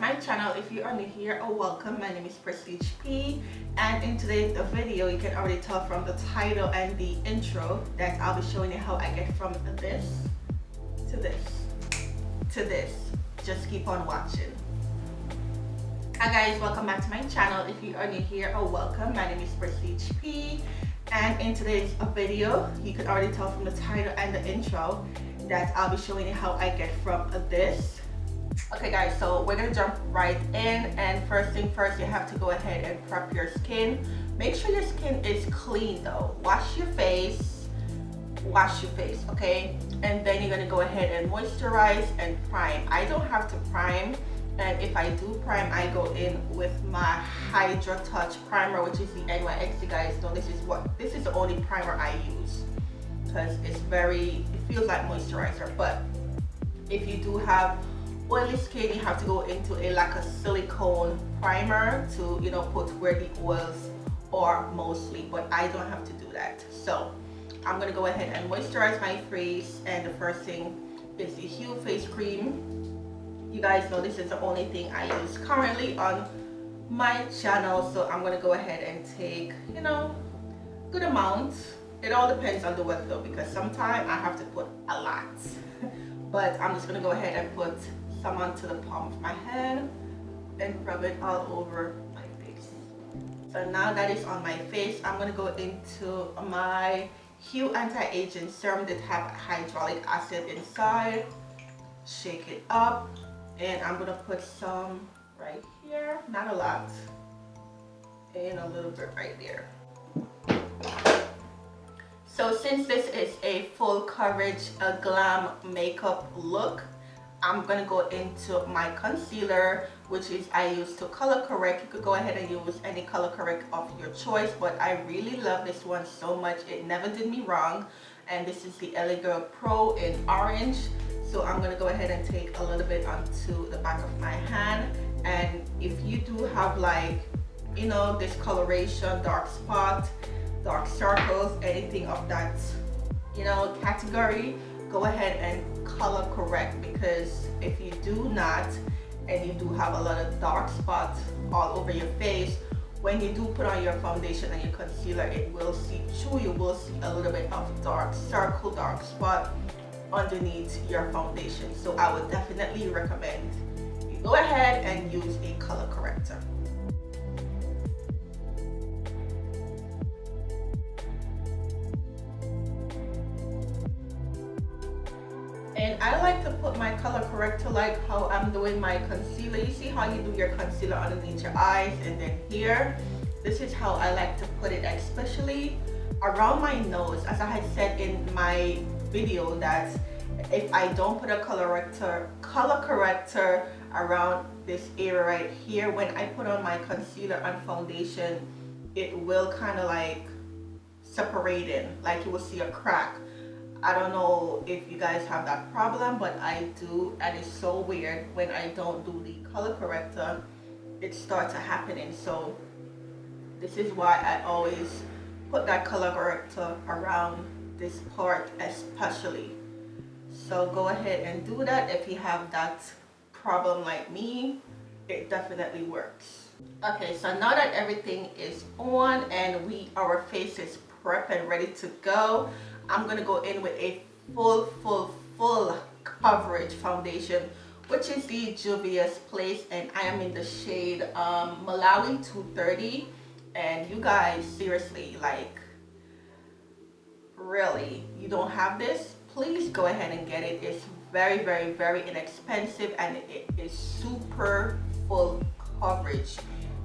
my channel. If you are new here, welcome. My name is Prestige P, and in today's video you can already tell from the title and the intro that I'll be showing you how I get from this to this to this. Just keep on watching. Hi guys, welcome back to my channel. If you are new here, welcome. My name is Prestige P, and in today's video you can already tell from the title and the intro that I'll be showing you how I get from this. Okay guys, so we're gonna jump right in, and first thing first, you have to go ahead and prep your skin. Make sure your skin is clean though. Wash your face, okay? And then you're gonna go ahead and moisturize and prime. I don't have to prime, and if I do prime, I go in with my Hydra Touch primer, which is the NYX. You guys know this is the only primer I use because it feels like moisturizer. But if you do have oily skin, you have to go into like a silicone primer to put where the oils are mostly, but I don't have to do that. So I'm gonna go ahead and moisturize my face, and the first thing is the Hue face cream. You guys know this is the only thing I use currently on my channel, so I'm gonna go ahead and take good amount. It all depends on the weather though, because sometimes I have to put a lot but I'm just gonna go ahead and put some onto the palm of my hand and rub it all over my face. So now that is on my face, I'm gonna go into my Hue anti-aging serum that have hyaluronic acid inside. Shake it up, and I'm gonna put some right here, not a lot, and a little bit right there. So since this is a full coverage, a glam makeup look, I'm gonna go into my concealer, which is I use to color correct. You could go ahead and use any color correct of your choice, but I really love this one so much. It never did me wrong, and this is the LA Girl Pro in orange. So I'm gonna go ahead and take a little bit onto the back of my hand, and if you do have discoloration, dark spot, dark circles, anything of that category, go ahead and color correct, because if you do not, and you do have a lot of dark spots all over your face, when you do put on your foundation and your concealer, it will seep through. You will see a little bit of dark circle, dark spot underneath your foundation. So I would definitely recommend you go ahead and use a color corrector. And I like to put my color corrector like how I'm doing my concealer. You see how you do your concealer underneath your eyes, and then here, this is how I like to put it, especially around my nose. As I had said in my video, that if I don't put a color corrector around this area right here, when I put on my concealer and foundation, it will kind of like separate in, like you will see a crack. I don't know if you guys have that problem, but I do, and it's so weird. When I don't do the color corrector, it starts happening. So this is why I always put that color corrector around this part especially. So go ahead and do that if you have that problem like me. It definitely works. Okay, so now that everything is on and our face is prepped and ready to go, I'm gonna go in with a full coverage foundation, which is the Juvia's Place, and I am in the shade Malawi 230. And you guys, seriously, like, really, you don't have this, please go ahead and get it. It's very inexpensive, and it is super full coverage.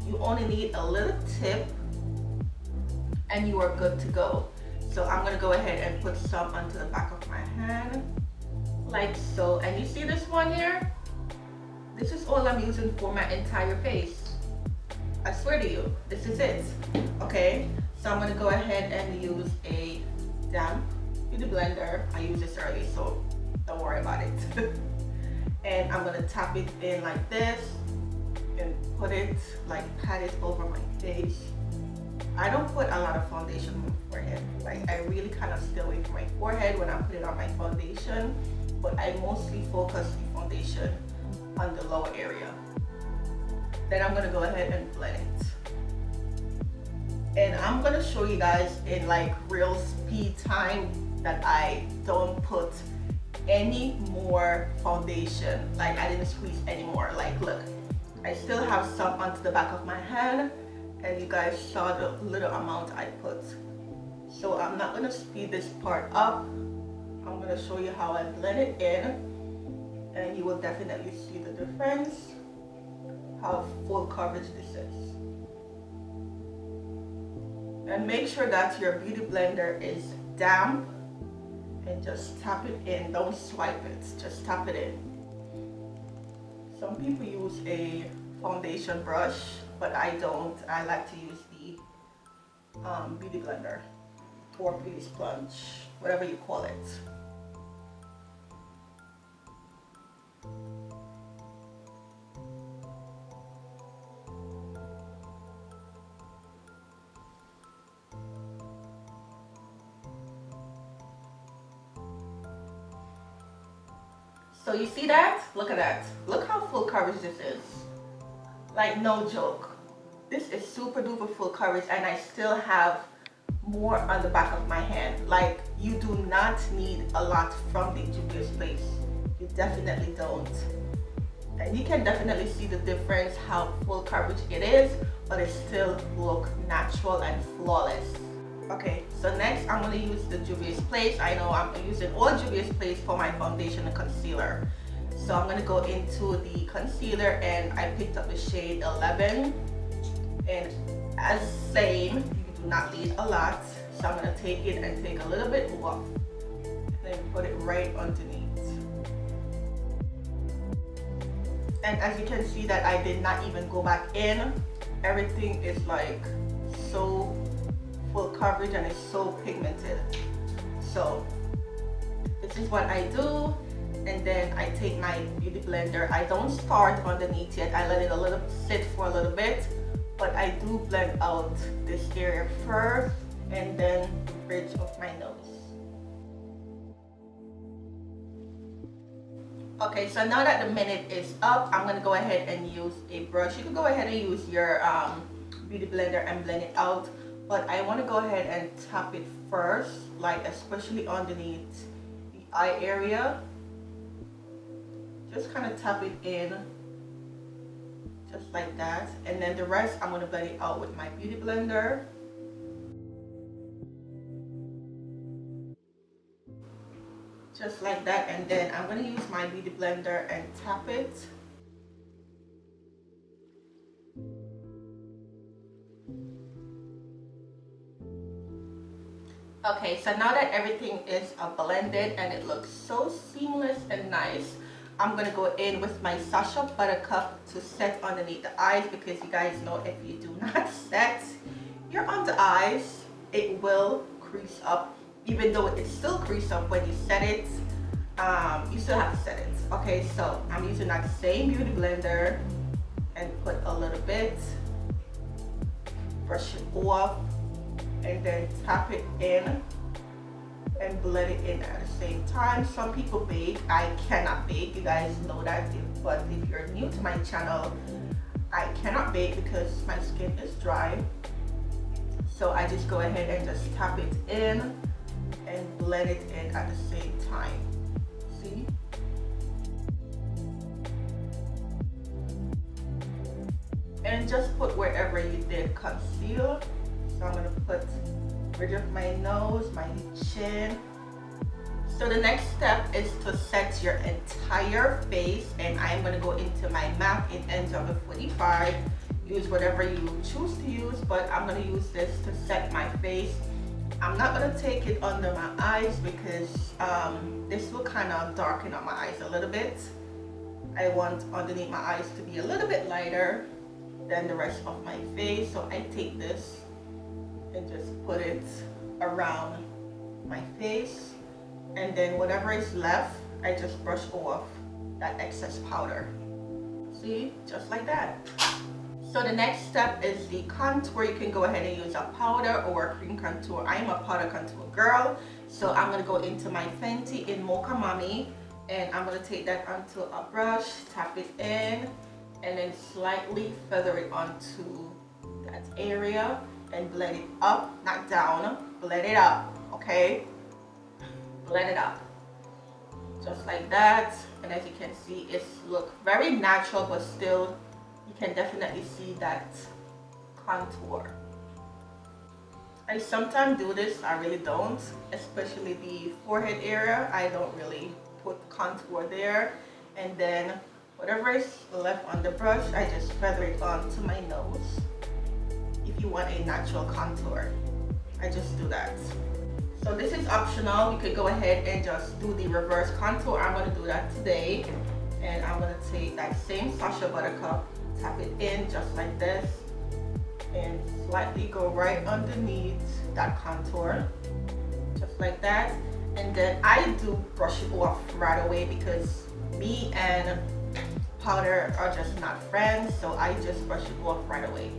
You only need a little tip and you are good to go. So I'm gonna go ahead and put some onto the back of my hand, like so. And you see this one here? This is all I'm using for my entire face. I swear to you, this is it. Okay, so I'm gonna go ahead and use a damp beauty blender. I used this early, so don't worry about it. And I'm gonna tap it in like this and put it, like, pat it over my face. I don't put a lot of foundation on my forehead. Like, I really kind of stay away from my forehead when I put it on my foundation, but I mostly focus the foundation on the lower area. Then I'm gonna go ahead and blend it. And I'm gonna show you guys in like real speed time that I don't put any more foundation. Like I didn't squeeze anymore. Like look, I still have some onto the back of my hand, and you guys saw the little amount I put. So I'm not gonna speed this part up. I'm gonna show you how I blend it in, and you will definitely see the difference, how full coverage this is. And make sure that your beauty blender is damp, and just tap it in. Don't swipe it, just tap it in. Some people use a foundation brush, but I don't. I like to use the beauty blender or beauty sponge, whatever you call it. So you see that? Look at that. Look how full coverage this is. Like no joke. This is super duper full coverage, and I still have more on the back of my hand. Like you do not need a lot from the Juvia Place. You definitely don't. And you can definitely see the difference, how full coverage it is, but it still look natural and flawless. Okay, so next I'm going to use the Juvia's Place. I know I'm using all Juvia's Place for my foundation and concealer. So I'm going to go into the concealer, and I picked up the shade 11. And as same, you do not need a lot. So I'm going to take it and take a little bit off, and then put it right underneath. And as you can see that I did not even go back in. Everything is like so full coverage, and it's so pigmented. So this is what I do, and then I take my beauty blender. I don't start underneath yet. I let it sit for a little bit, but I do blend out this area first, and then the bridge of my nose. Okay, so now that the minute is up, I'm gonna go ahead and use a brush. You can go ahead and use your beauty blender and blend it out, but I want to go ahead and tap it first, like especially underneath the eye area. Just kind of tap it in, just like that, and then the rest I'm going to blend it out with my beauty blender. Just like that, and then I'm going to use my beauty blender and tap it. Okay, so now that everything is blended and it looks so seamless and nice, I'm gonna go in with my Sasha Buttercup to set underneath the eyes, because you guys know if you do not set your under eyes, it will crease up. Even though it still crease up when you set it, you still have to set it. Okay, so I'm using that same beauty blender and put a little bit, brush it off, and then tap it in and blend it in at the same time. Some people bake. I cannot bake. You guys know that. But if you're new to my channel, I cannot bake because my skin is dry. So I just go ahead and just tap it in and blend it in at the same time. See? And just put wherever you did conceal. So I'm gonna put bridge of my nose, my chin. So the next step is to set your entire face, and I'm gonna go into my MAC in N45. Use whatever you choose to use, but I'm gonna use this to set my face. I'm not gonna take it under my eyes because this will kind of darken up my eyes a little bit. I want underneath my eyes to be a little bit lighter than the rest of my face. So I take this and just put it around my face, and then whatever is left, I just brush off that excess powder. See, just like that. So the next step is the contour. You can go ahead and use a powder or a cream contour. I'm a powder contour girl, so I'm gonna go into my Fenty in Mocha Mami, and I'm gonna take that onto a brush, tap it in, and then slightly feather it onto that area and blend it up, not down, blend it up, okay? Blend it up, just like that. And as you can see, it's look very natural, but still you can definitely see that contour. I sometimes do this, I really don't, especially the forehead area. I don't really put contour there, and then whatever is left on the brush, I just feather it onto my nose. If you want a natural contour, I just do that. So this is optional. You could go ahead and just do the reverse contour. I'm going to do that today, and I'm going to take that same Sasha buttercup, tap it in just like this, and slightly go right underneath that contour, just like that. And then I do brush it off right away because me and powder are just not friends, so I just brush it off right away.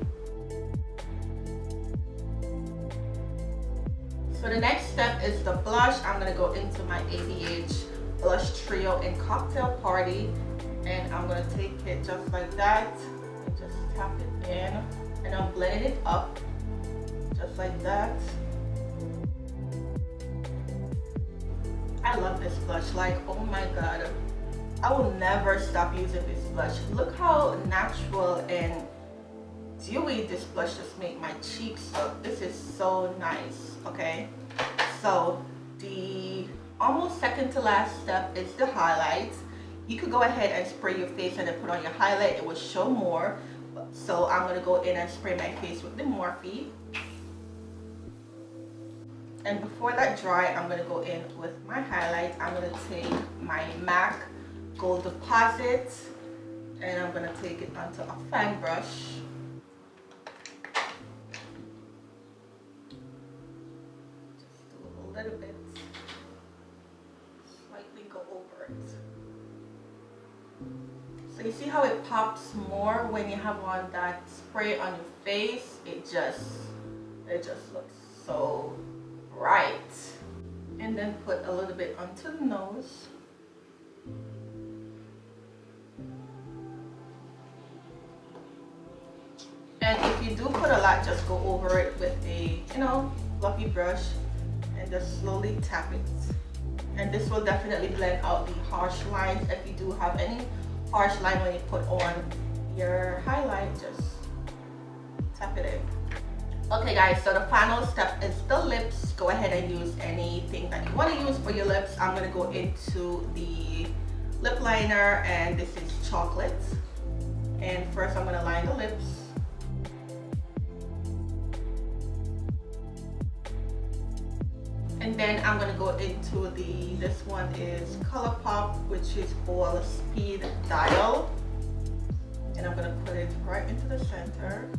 So the next step is the blush. I'm going to go into my ABH Blush Trio in Cocktail Party, and I'm going to take it just like that and just tap it in, and I'm blending it up just like that. I love this blush, like, oh my god, I will never stop using this blush. Look how natural and dewy this blush just make my cheeks look. This is so nice. Okay, so the almost second to last step is the highlight. You could go ahead and spray your face and then put on your highlight. It will show more. So I'm going to go in and spray my face with the Morphe. And before that dry, I'm going to go in with my highlight. I'm going to take my MAC Gold Deposit, and I'm going to take it onto a fan brush. Little bit, slightly go over it. So you see how it pops more when you have on that spray on your face. It just looks so bright. And then put a little bit onto the nose. And if you do put a lot, just go over it with a, fluffy brush and just slowly tap it. And this will definitely blend out the harsh lines. If you do have any harsh line when you put on your highlight, just tap it in. Okay guys, so the final step is the lips. Go ahead and use anything that you want to use for your lips. I'm going to go into the lip liner, and this is chocolate. And first I'm going to line the lips. And then I'm going to go into this one is Colourpop, which is called Speed Dial. And I'm going to put it right into the center.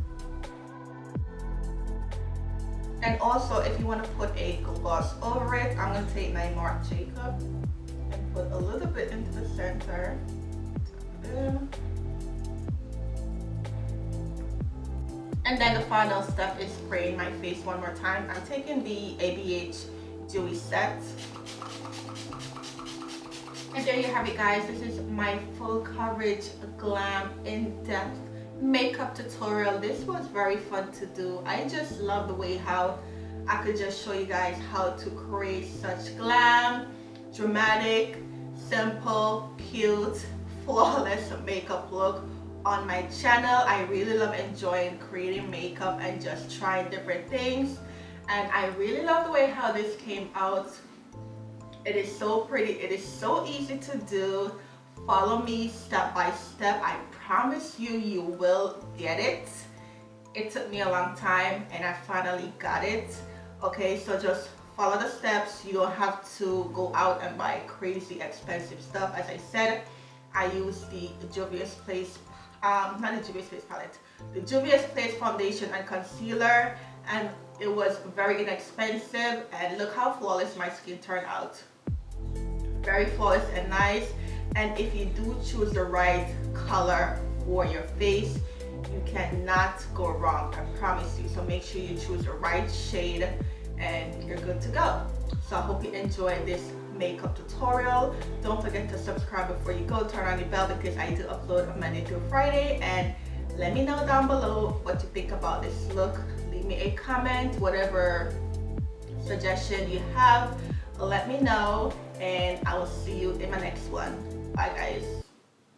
And also, if you want to put a gloss over it, I'm going to take my Marc Jacob and put a little bit into the center. And then the final step is spraying my face one more time. I'm taking the ABH Dewy set. And there you have it guys. This is my full coverage glam in-depth makeup tutorial. This was very fun to do. I just love the way how I could just show you guys how to create such glam, dramatic, simple, cute, flawless makeup look on my channel. I really love enjoying creating makeup and just trying different things. And I really love the way how this came out. It is so pretty. It is so easy to do. Follow me step by step. I promise you, you will get it. It took me a long time and I finally got it. Okay, so just follow the steps. You don't have to go out and buy crazy expensive stuff. As I said, I use the Juvia's Place, not the Juvia's Place palette, the Juvia's Place foundation and concealer, and it was very inexpensive, and look how flawless my skin turned out. Very flawless and nice. And if you do choose the right color for your face, you cannot go wrong, I promise you. So make sure you choose the right shade and you're good to go. So I hope you enjoyed this makeup tutorial. Don't forget to subscribe before you go. Turn on the bell because I do upload on Monday through Friday. And let me know down below what you think about this look. Leave me a comment, whatever suggestion you have, let me know, and I will see you in my next one. Bye guys.